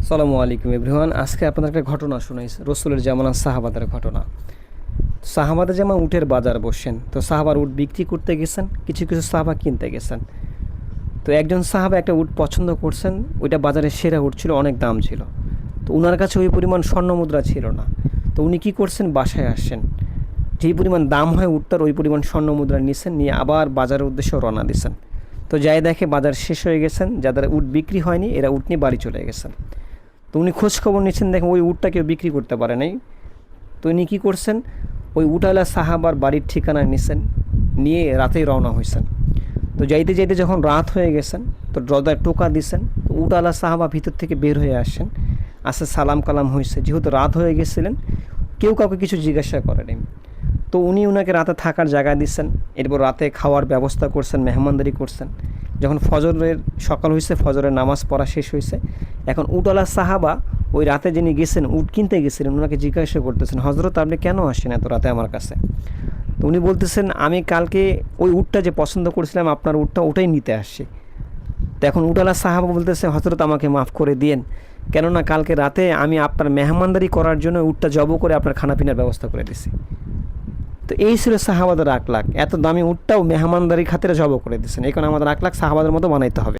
আসসালামু আলাইকুম এভরিওয়ান। আজকে আপনাদের একটা ঘটনা শোনাইছে রসুলের জামানা সাহাবাদের ঘটনা। সাহাবাদের যেমন উটের বাজার বসেন, তো সাহাবার উট বিক্রি করতে গেছেন, কিছু কিছু সাহাবা কিনতে গেছেন। তো একজন সাহাবা একটা উট পছন্দ করছেন, ওইটা বাজারে সেরা উট ছিল, অনেক দাম ছিল। তো ওনার কাছে ওই পরিমাণ স্বর্ণ মুদ্রা ছিল না। তো উনি কী করছেন, বাসায় আসছেন, যেই পরিমাণ দাম হয় উটটার ওই পরিমাণ স্বর্ণ মুদ্রা নিছেন, নিয়ে আবার বাজারের উদ্দেশ্যে রওনা দিছেন। তো যাই দেখে বাজার শেষ হয়ে গেছেন, যাদের উট বিক্রি হয়নি এরা উট নিয়ে বাড়ি চলে গেছেন। তো উনি খোঁজ খবর নিচ্ছেন, দেখেন ওই উটটা কেউ বিক্রি করতে পারে নাই। তো উনি কী করছেন, ওই উটালা সাহাবার বাড়ির ঠিকানা নিছেন, নিয়ে রাতেই রওনা হয়েছেন। তো যাইতে যাইতে যখন রাত হয়ে গেছেন, তো দরজায় টোকা দিছেন। তো উটালা সাহাবা ভিতর থেকে বের হয়ে আসেন, আসে সালাম কালাম হয়েছে, যেহেতু রাত হয়ে গেছিলেন কেউ কাউকে কিছু জিজ্ঞাসা করেনি। তো উনি ওনাকে রাতে থাকার জায়গা দিচ্ছেন, এরপর রাতে খাওয়ার ব্যবস্থা করছেন, মেহমানদারি করছেন। যখন ফজরের সকাল হয়েছে, ফজরের নামাজ পড়া শেষ হয়েছে, এখন উটওয়ালা সাহাবা ওই রাতে যিনি গেছেন উট কিনতে গেছিলেন ওনাকে জিজ্ঞাসা করতেছেন, হজরত আপনি কেন আসেন এত রাতে আমার কাছে? তো উনি বলতেছেন, আমি কালকে ওই উটটা যে পছন্দ করেছিলাম আপনার উটটা, ওটাই নিতে আসছি। তো এখন উটওয়ালা সাহাবা বলতেছে, হজরত আমাকে মাফ করে দিয়েন, কেননা কালকে রাতে আমি আপনার মেহমানদারি করার জন্য উটটা জব করে আপনার খানাপিনার ব্যবস্থা করে দিছি। তো এই ছিল সাহাবাদের আখলাক, এত দামি উটটাও মেহমানদারি খাতিরে জব করে দিচ্ছেন, এই কারণে আমাদের আখলাক সাহাবাদের মতো বানাইতে হবে।